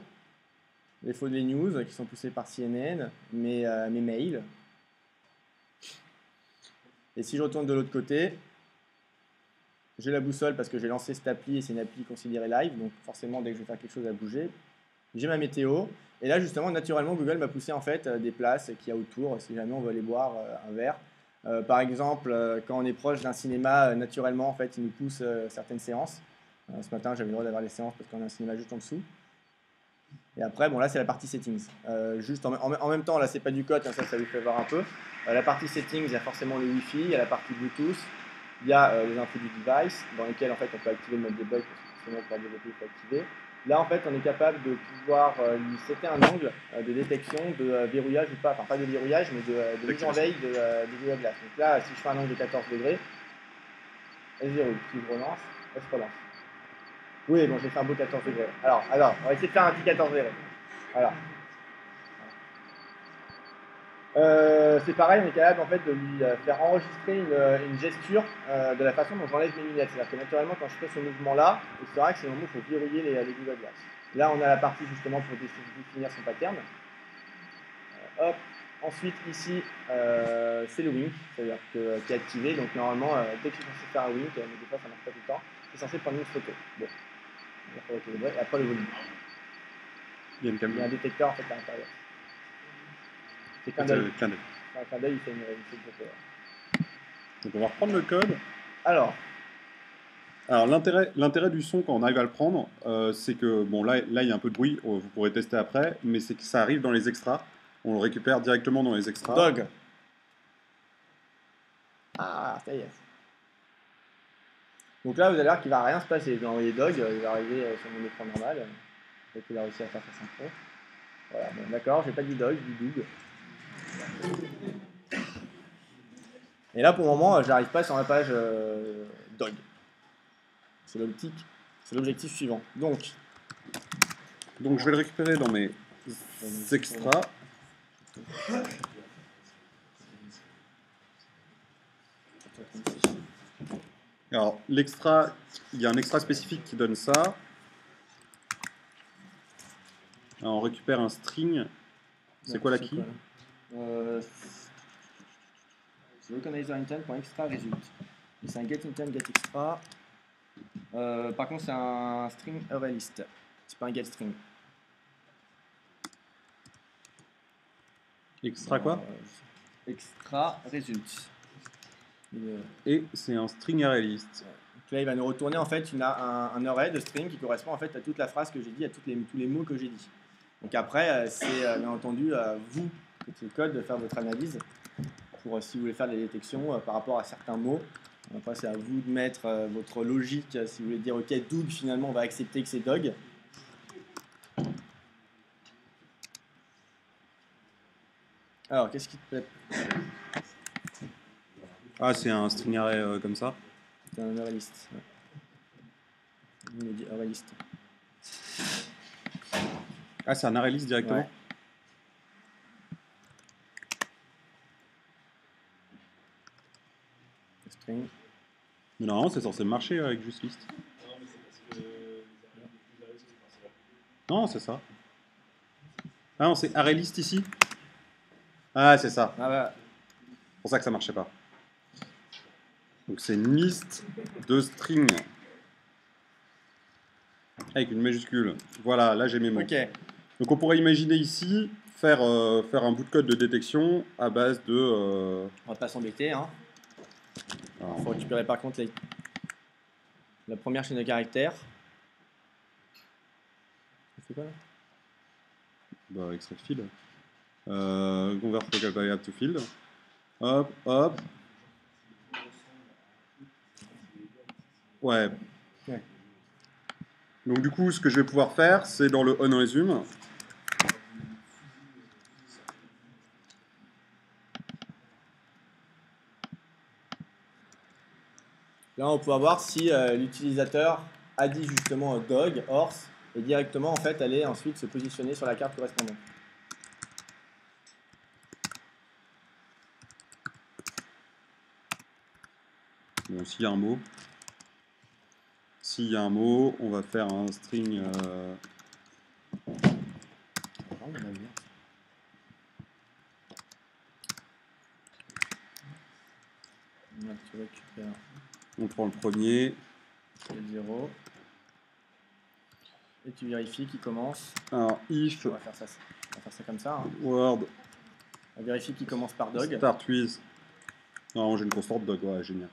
les photos des news qui sont poussées par CNN, mes mails. Et si je retourne de l'autre côté, j'ai la boussole parce que j'ai lancé cette appli et c'est une appli considérée live. Donc forcément, dès que je vais faire quelque chose, à bouger. J'ai ma météo. Et là, justement, naturellement, Google m'a poussé en fait des places qu'il y a autour si jamais on veut aller boire un verre. Par exemple, quand on est proche d'un cinéma, naturellement, en fait, il nous pousse certaines séances. Ce matin, j'avais le droit d'avoir les séances parce qu'on a un cinéma juste en dessous. Et après, bon, là, c'est la partie settings. Juste en même temps, là, c'est pas du code, hein, ça vous fait voir un peu. La partie settings, il y a forcément le Wi-Fi, il y a la partie Bluetooth, il y a les infos du device, dans lesquelles en fait, on peut activer le mode debug parce que forcément, pour développer, il faut activer. Là, en fait, on est capable de pouvoir lui setter un angle de détection de verrouillage ou pas. Enfin, pas de verrouillage, mais de mise en veille de Google Glass. Donc là, si je fais un angle de 14 degrés, elle se verrouille. Si je relance, elle se relance. Oui, bon, j'ai fait un beau 14 degrés. Alors, on va essayer de faire un petit 14 degrés. Alors. C'est pareil, on est capable en fait de lui faire enregistrer une gesture de la façon dont j'enlève mes lunettes. C'est-à-dire que naturellement, quand je fais ce mouvement-là, il sera que c'est le moment où il faut verrouiller les Google Glass. Là, on a la partie justement pour définir son pattern. Hop. Ensuite, ici, c'est le wink, c'est-à-dire qui est activé. Donc normalement, dès que je suis censé faire un wink, mais des fois ça ne marche pas tout le temps, je suis censé prendre une photo. Bon. Et après le volume. Il y a un détecteur en fait à l'intérieur. C'est qu'un d'œil. Un clin d'œil, il fait une photo. Donc on va reprendre le code. Alors l'intérêt du son quand on arrive à le prendre, c'est que, bon là il y a un peu de bruit, vous pourrez tester après, mais c'est que ça arrive dans les extras. On le récupère directement dans les extras. Dog. Ah, ça y est. Donc là, vous allez voir qu'il ne va rien se passer. Je vais envoyer Dog, il va arriver sur mon écran normal. Donc il a réussi à faire sa synchro. Voilà, bon, d'accord, j'ai pas dit Dog, j'ai dit Doug. Et là, pour le moment, j'arrive pas sur la page Dog. C'est l'objectif suivant. Donc, je vais le récupérer dans mes extras. Alors, l'extra, il y a un extra spécifique qui donne ça. Alors, on récupère un string. C'est quoi la key? C'est Organizer Intent.extra result. C'est un get intent get extra. Par contre, c'est un string array list. C'est pas un get string. Extra quoi? Extra result. Et c'est un string array list. Donc là, il va nous retourner en fait un array de string qui correspond en fait à toute la phrase que j'ai dit, à tous les mots que j'ai dit. Donc après, c'est bien entendu à vous, côté code, de faire votre analyse pour si vous voulez faire des détections par rapport à certains mots. Après, c'est à vous de mettre votre logique. Si vous voulez dire, ok, Doug, finalement, on va accepter que c'est Dog. Alors, qu'est-ce qui te plaît? Ah, c'est un string array comme ça. C'est un array list. Ouais. Il me dit array list. Ah, c'est un array list directement. Ouais. String. Mais normalement, c'est censé marcher avec juste list. Non, c'est ça. Ah non, c'est array list ici. Ah, c'est ça. Ah bah. C'est pour ça que ça marchait pas. Donc c'est une liste de strings avec une majuscule. Voilà, là j'ai mes mots. Ok. Donc on pourrait imaginer ici faire un bout de code de détection à base de... On va pas s'embêter. Hein. Il faut récupérer par contre la première chaîne de caractères. C'est quoi là? Bah, extrait de field. Convert local variable to field. Hop, hop. Ouais. Donc du coup, ce que je vais pouvoir faire, c'est dans le onResume. Là, on peut voir si l'utilisateur a dit justement dog, horse, et directement, en fait, aller ensuite se positionner sur la carte correspondante. Bon, s'il y a un mot. S'il y a un mot, on va faire un string. Tu récupères On prend le premier. le 0. Et tu vérifies qu'il commence. Alors, if On va faire ça comme ça. Hein. word On vérifie qu'il commence par dog. start with. Non, j'ai une constante dog, ouais, génial.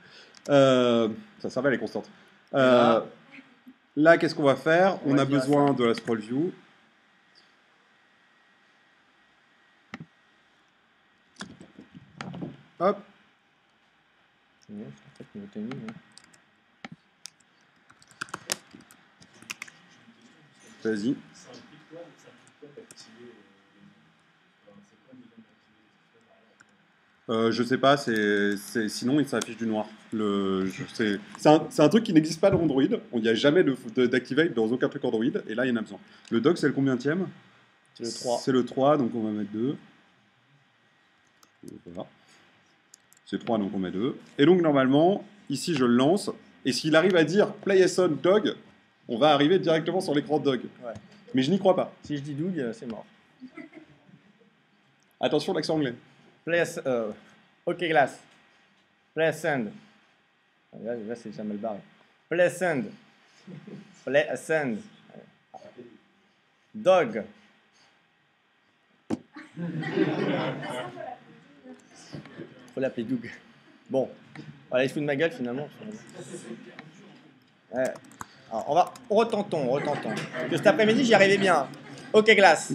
Ça servait les constantes. Là, qu'est-ce qu'on va faire? On a besoin de la scroll view. Hop. Vas-y. Je sais pas, sinon il s'affiche du noir. C'est un truc qui n'existe pas dans Android. Il n'y a jamais d'activate dans aucun truc Android, et là il y en a besoin. Le doc, c'est le combienième? C'est le 3. C'est le 3, donc on va mettre 2. Voilà. C'est 3, donc on met 2. Et donc normalement, ici je le lance, et s'il arrive à dire play on dog, on va arriver directement sur l'écran dog. Ouais. Mais je n'y crois pas. Si je dis dog, c'est mort. Attention l'accent anglais. OK glass. Play send. Là c'est déjà mal barré. Play send. Play send. Dog. Faut l'appeler Doug. Bon. Voilà, il se fout de ma gueule finalement. Ouais. Alors, retentons. Parce que cet après-midi, j'y arrivais bien. OK glass.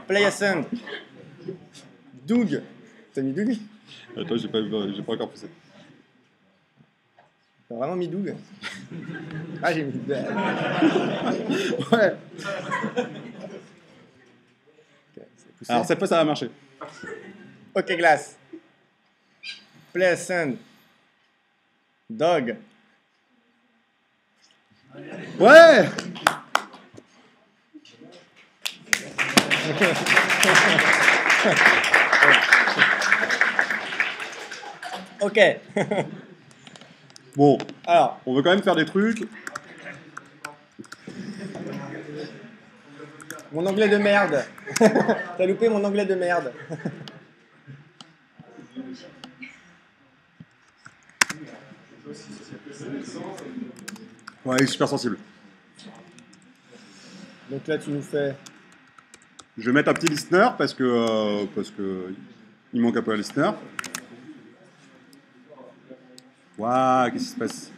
Play send. Doug. T'as mis Doug? Attends, j'ai pas encore poussé. T'as vraiment mis Doug? Ah, j'ai mis Doug. Ouais. Okay, alors cette fois, ça va marcher. OK glass. Play send. Dog. Ouais. OK. Bon, alors, on veut quand même faire des trucs. Mon anglais de merde. T'as loupé mon anglais de merde. Ouais, il est super sensible. Donc là, tu nous fais... Je vais mettre un petit listener parce que il manque un peu un listener. Waouh, qu'est-ce qui se passe?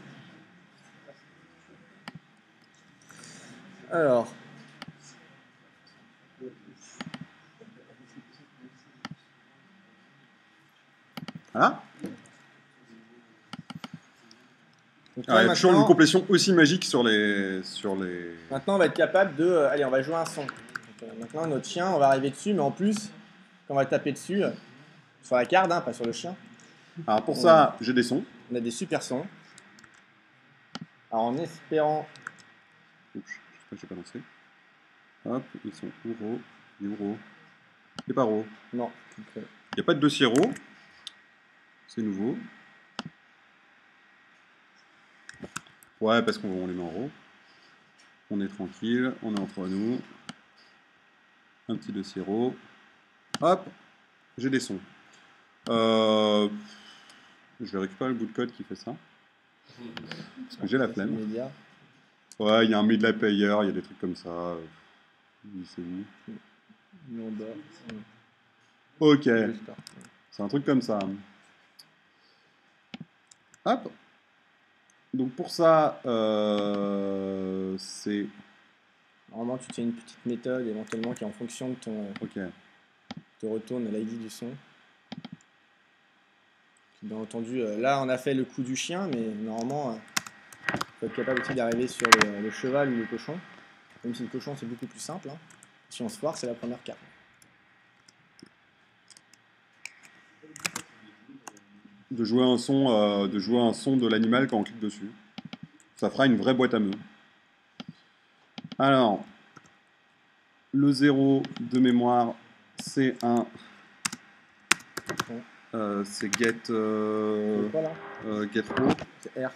Alors... Voilà. Donc là, toujours une complétion aussi magique sur les... Maintenant, on va être capable de... allez, on va jouer un son. Donc, maintenant, notre chien, on va arriver dessus, mais en plus, quand on va taper dessus, sur la carte, hein, pas sur le chien. Alors pour ça, j'ai des sons. On a des super sons. Alors en espérant... Oups, j'espère que je n'ai pas lancé. Hop, ils sont Uro, Euro, et pas Ro. Non. Il n'y a pas de dossier Ro. C'est nouveau. Ouais, parce qu'on les met en Ro. On est tranquille, on est entre nous. Un petit dossier Ro. Hop, j'ai des sons. Je vais récupérer le bout de code qui fait ça. Parce que j'ai la flemme. Ouais, il y a un media player, il y a des trucs comme ça. C'est où? Ok. C'est un truc comme ça. Hop. Donc pour ça, c'est... Normalement, tu tiens une petite méthode éventuellement qui est en fonction de ton... Ok. Te retourne l'ID du son. Bien entendu, là on a fait le coup du chien, mais normalement, il faut être capable aussi d'arriver sur le cheval ou le cochon. Même si le cochon c'est beaucoup plus simple. Hein. Si on se foire, c'est la première carte. de jouer un son, de l'animal quand on clique dessus. Ça fera une vraie boîte à meux. Alors, le 0 de mémoire, c'est un... c'est get, C'est quoi là? get row. C'est R.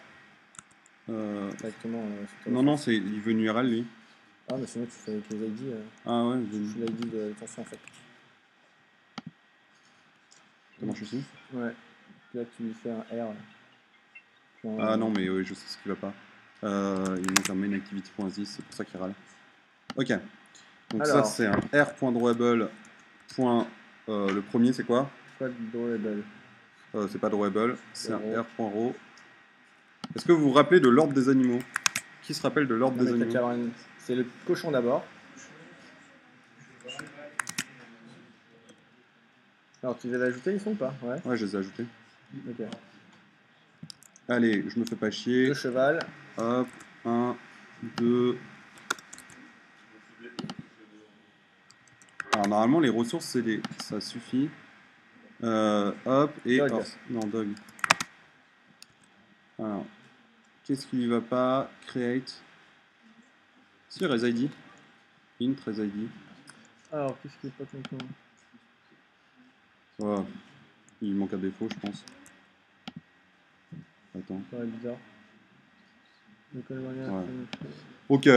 Directement. Non, non, il veut une URL, lui. Ah, mais sinon tu fais avec les ID. Ah ouais, Tu fais l'ID de tension en fait. Ça marche aussi? Ouais. Là tu lui fais un R. Ah non, mais oui, je sais ce qui va pas. Il manque un main activity.zis, c'est pour ça qu'il râle. Ok. Donc alors, ça, c'est un r.drawable. Le premier, c'est quoi? Pas drawable. C'est pas drawable, c'est un r.raw. Est-ce que vous vous rappelez de l'ordre des animaux? Qui se rappelle de l'ordre des animaux? C'est le cochon d'abord. Alors, tu les avais ajoutés, ils sont ou pas? Ouais. Ouais, je les ai ajoutés. Ok. Allez, je me fais pas chier. Le cheval. Hop, 1, 2. Alors, normalement, les ressources, ça suffit. Hop, et... Dog. Oh, non, dog. Alors, qu'est-ce qui lui va pas? Create. Si, resID. Int, resID. Alors, qu'est-ce qui est pas content? Voilà. Il manque un défaut, je pense. Attends. Ça va être bizarre. Ouais. Ok.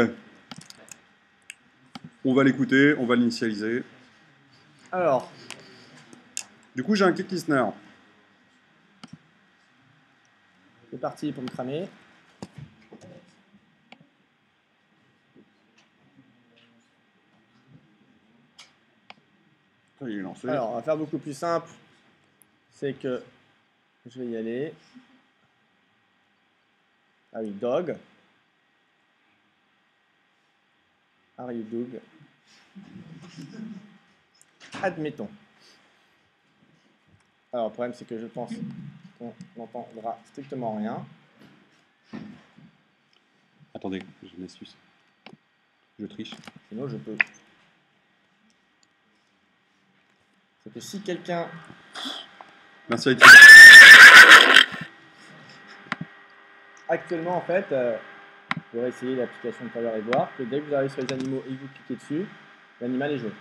On va l'écouter, on va l'initialiser. Alors. Du coup, j'ai un click listener. C'est parti pour me cramer. Il est lancé. Alors, on va faire beaucoup plus simple. C'est que je vais y aller. Ah oui, dog. Are you dog? Admettons. Alors, le problème, c'est que je pense qu'on n'entendra strictement rien. Attendez, j'ai une astuce. Je triche. Sinon, je peux. C'est que si quelqu'un... Merci à Actuellement, en fait, je vais essayer l'application de tout à l'heure et voir que dès que vous arrivez sur les animaux et que vous cliquez dessus, l'animal est joué.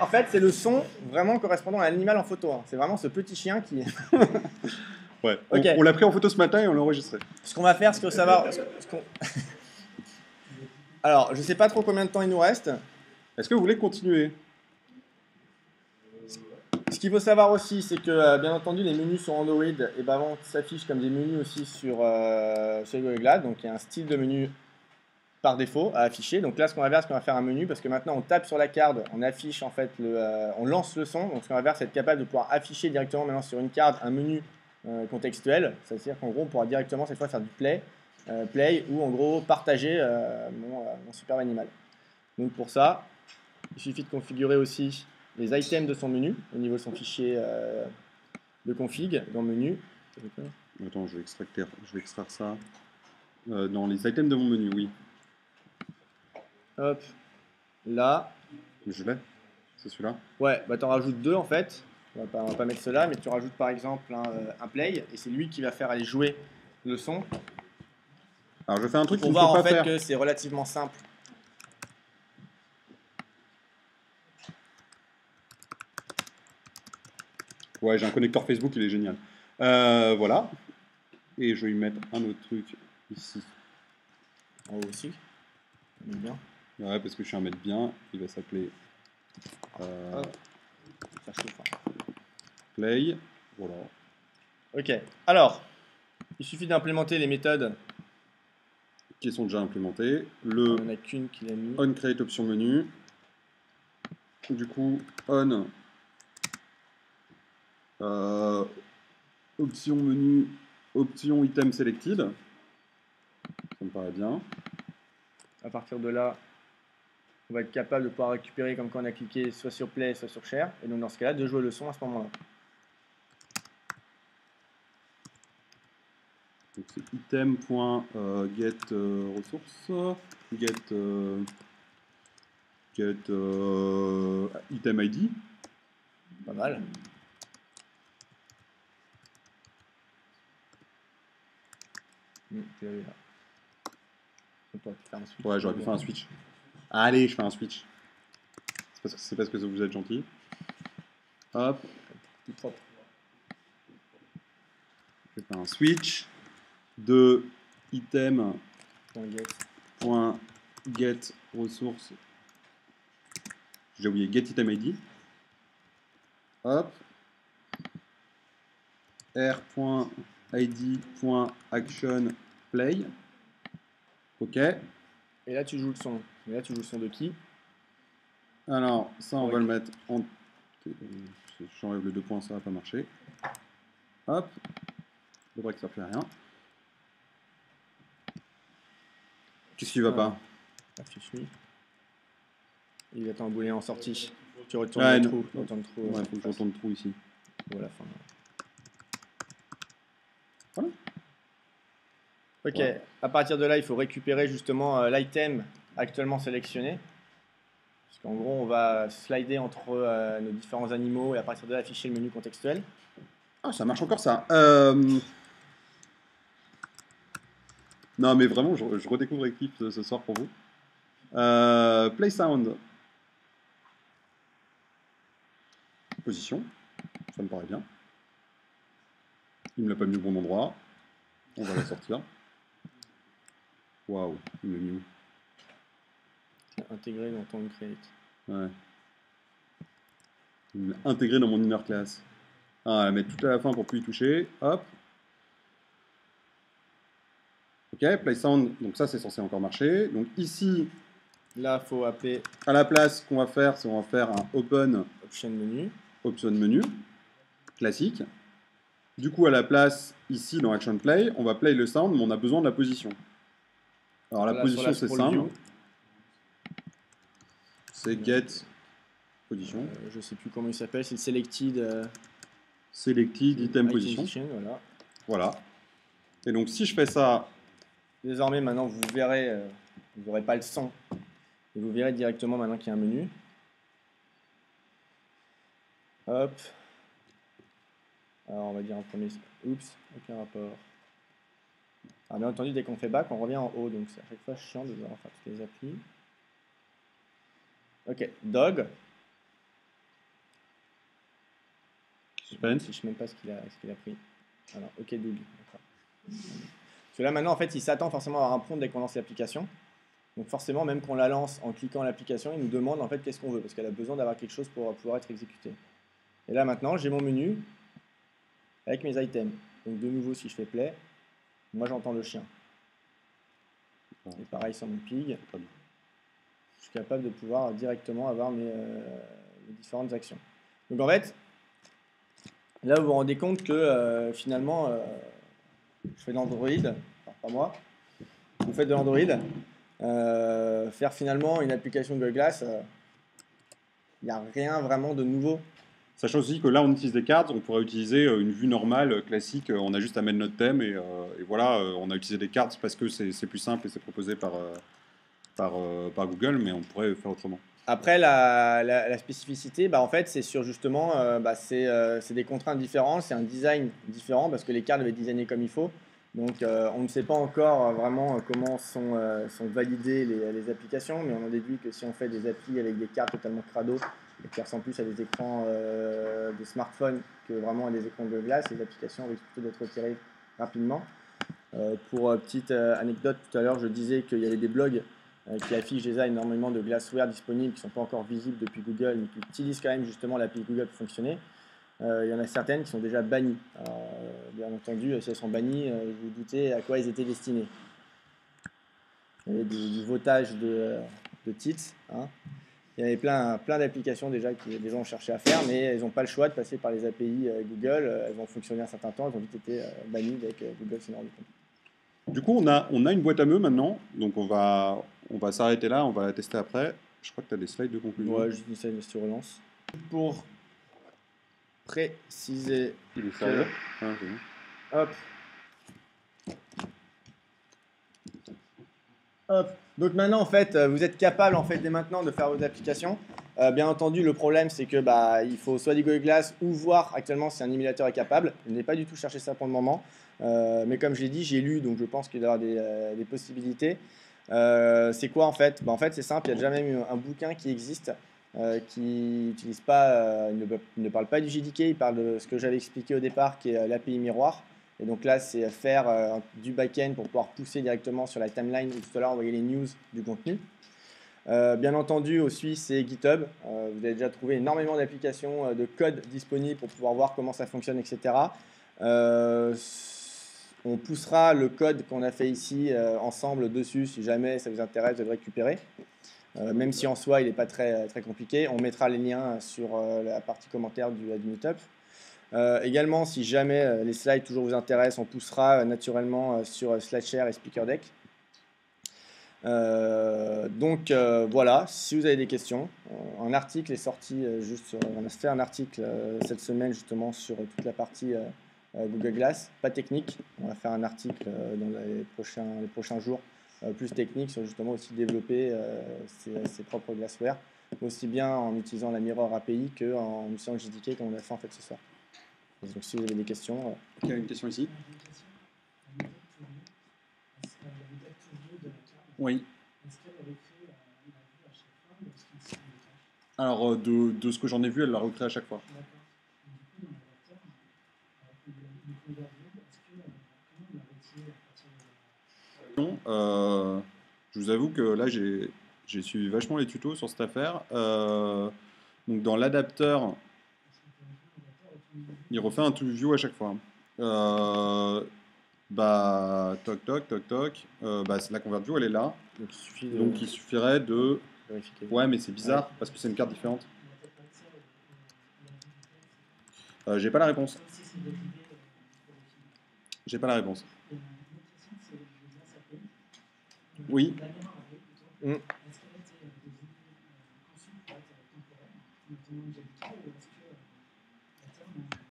En fait, c'est le son vraiment correspondant à l'animal en photo. Hein. C'est vraiment ce petit chien qui... Ouais, okay. On l'a pris en photo ce matin et on l'a enregistré. Ce qu'on va faire, c'est que ça va... Alors, je sais pas trop combien de temps il nous reste. Est-ce que vous voulez continuer? Ce qu'il faut savoir aussi, c'est que, bien entendu, les menus sur Android et ben, s'affichent comme des menus aussi sur Google Glass. Donc, il y a un style de menu par défaut à afficher. Donc là, ce qu'on va faire, c'est qu'on va faire un menu parce que maintenant, on tape sur la carte, on affiche en fait, on lance le son. Donc, ce qu'on va faire, c'est être capable de pouvoir afficher directement maintenant sur une carte un menu contextuel. C'est-à-dire qu'en gros, on pourra directement cette fois faire du play ou en gros partager mon superbe animal. Donc pour ça, il suffit de configurer aussi les items de son menu au niveau de son fichier de config dans menu. Attends, je vais extraire ça. Dans les items de mon menu, oui. Hop, là. Je l'ai. C'est celui-là. Ouais, bah t'en rajoutes deux en fait. On va pas mettre cela, mais tu rajoutes par exemple un play et c'est lui qui va faire aller jouer le son. Alors je fais un truc pour voir en fait que c'est relativement simple. Ouais, j'ai un connecteur Facebook, il est génial. Voilà. Et je vais y mettre un autre truc ici. En haut aussi. Bien. Ouais, parce que je suis un mec bien. Il va s'appeler ça chauffe. Play. Voilà. Ok. Alors, il suffit d'implémenter les méthodes qui sont déjà implémentées. Le on en a qu'une qu'il a mis. On create option menu. Du coup, on option menu, option item selected. Ça me paraît bien. À partir de là, on va être capable de pouvoir récupérer comme quand on a cliqué soit sur play, soit sur share. Et donc dans ce cas-là, de jouer le son à ce moment-là. Donc c'est item.get ressources, get get item ID. Pas mal. Tu l'avais là. Toi, tu fais un switch. Ouais, j'aurais pu faire un switch. Allez, je fais un switch. C'est parce que vous êtes gentil. Hop, Tout propre. je vais faire un switch de item Get. point get ressource. J'ai oublié get item ID. Hop. r.id.action play. Ok. Et là, tu joues le son. Et là, tu joues le son de qui? Alors, ça, on Ouais. va le mettre en. J'enlève le 2 points, ça va pas marcher. Hop. Le break, ça ne fait rien. Qu'est-ce qui va pas? Là, tu suis. Il va t'embouler en sortie. Tu retournes Ouais, le non. trou. Tu retournes le trou. Ouais, faut que je retourne le trou ici. Voilà, fin. Voilà. Ok, Ouais. à partir de là, il faut récupérer justement l'item actuellement sélectionné. Parce qu'en gros, on va slider entre nos différents animaux et à partir de là, afficher le menu contextuel. Ah, ça marche encore ça. Non, mais vraiment, je redécouvre Eclipse ce soir pour vous. Play sound. Position. Ça me paraît bien. Il me l'a pas mis au bon endroit. On va la sortir. Waouh, il me mis où? Intégré dans ton create. Ouais. Il me l'a intégré dans mon inner class. Ah, on va la mettre tout à la fin pour plus y toucher. Hop. Ok, play sound. Donc ça, c'est censé encore marcher. Donc ici, Là, il faut appeler à la place, ce qu'on va faire, c'est on va faire un open option menu. option menu classique. Du coup, à la place, ici, dans Action Play, on va play le sound, mais on a besoin de la position. Alors, la Là, sur position, c'est scroll simple. view, C'est get position. je sais plus comment il s'appelle, c'est le selected Selected item position. Voilà. Voilà. Et donc, si je fais ça, Désormais, maintenant, vous verrez, vous n'aurez pas le son. Et vous verrez directement maintenant qu'il y a un menu. Hop. Alors, on va dire en premier. Oups, aucun rapport. Alors, bien entendu, dès qu'on fait back, on revient en haut. Donc, c'est à chaque fois chiant de devoir faire toutes les applis. Ok, dog. suspense. Je ne sais même pas ce qu'il a pris. Alors, ok, Doug. D'accord. Parce que là, maintenant, en fait, il s'attend forcément à avoir un prompt dès qu'on lance l'application. Donc, forcément, même qu'on la lance en cliquant l'application, il nous demande en fait qu'est-ce qu'on veut. Parce qu'elle a besoin d'avoir quelque chose pour pouvoir être exécutée. Et là, maintenant, j'ai mon menu avec mes items. Donc, de nouveau, si je fais play, moi, j'entends le chien. Et pareil sur mon pig. Je suis capable de pouvoir directement avoir mes différentes actions. Donc, en fait, là, vous vous rendez compte que finalement, je fais de l'Android, enfin, pas moi, vous faites de l'Android, faire finalement une application Google Glass, il n'y a rien vraiment de nouveau. Sachant aussi que là, on utilise des cartes, on pourrait utiliser une vue normale, classique. On a juste à mettre notre thème et voilà, on a utilisé des cartes parce que c'est plus simple et c'est proposé par Google, mais on pourrait faire autrement. Après, la spécificité, bah, en fait, c'est sur justement, c'est des contraintes différentes, c'est un design différent parce que les cartes doivent être designées comme il faut. Donc, on ne sait pas encore vraiment comment sont validées les applications, mais on en déduit que si on fait des applis avec des cartes totalement crado et qui ressemblent plus à des écrans de smartphone que vraiment à des écrans de glace, les applications risquent plutôt d'être retirées rapidement. Pour petite anecdote, tout à l'heure, je disais qu'il y avait des blogs qui affichent déjà énormément de glassware disponibles qui ne sont pas encore visibles depuis Google, mais qui utilisent quand même justement l'appli Google pour fonctionner. Il y en a certaines qui sont déjà bannies. Alors, bien entendu, si elles sont bannies, vous vous doutez à quoi elles étaient destinées. Il y avait du votage de titres. Hein. Il y avait plein d'applications déjà que les gens ont cherché à faire, mais elles n'ont pas le choix de passer par les API Google. Elles vont fonctionner un certain temps, elles ont vite été bannies dès que Google s'en est rendu compte. Du coup, on a une boîte à meux maintenant, donc on va s'arrêter là, on va la tester après. Je crois que tu as des slides de conclusion. Ouais, juste une slide de relance. Pour préciser. Il est sérieux Hop. Hop. Donc maintenant, en fait, vous êtes capable en fait dès maintenant de faire vos applications. Bien entendu, le problème, c'est que il faut soit du Google Glass ou voir actuellement si un émulateur est capable. Je n'ai pas du tout cherché ça pour le moment. Mais comme je l'ai dit, j'ai lu, donc je pense qu'il y aura des possibilités. C'est quoi en fait? En fait, c'est simple, il y a déjà même eu un bouquin qui existe qui utilise pas, il ne parle pas du JDK, il parle de ce que j'avais expliqué au départ, qui est l'API miroir. Et donc là, c'est faire du back-end pour pouvoir pousser directement sur la timeline où tout à l'heure envoyer les news du contenu. Bien entendu, aussi, c'est GitHub. Vous avez déjà trouvé énormément d'applications de code disponibles pour pouvoir voir comment ça fonctionne, etc. On poussera le code qu'on a fait ici ensemble dessus si jamais ça vous intéresse de le récupérer. Même si en soi il n'est pas très, très compliqué. On mettra les liens sur la partie commentaire du meetup. Également, si jamais les slides toujours vous intéressent, on poussera naturellement sur SlideShare et SpeakerDeck. Voilà, si vous avez des questions, un article est sorti on a fait un article cette semaine justement sur toute la partie Google Glass, pas technique. On va faire un article dans les prochains jours plus technique sur justement aussi développer ses propres glassware, aussi bien en utilisant la Mirror API qu'en utilisant le JDK comme on l'a fait en fait ce soir. Donc si vous avez des questions. Il y a une question ici. Oui. Alors, de ce que j'en ai vu, elle l'a recréé à chaque fois. Non, je vous avoue que là, j'ai suivi vachement les tutos sur cette affaire. Donc, dans l'adapteur, il refait un to-view à chaque fois. Toc, toc, toc, toc. C'est la convert view, elle est là. Donc, il suffirait de vérifier. Ouais, mais c'est bizarre parce que c'est une carte différente. J'ai pas la réponse. J'ai pas la réponse. Oui.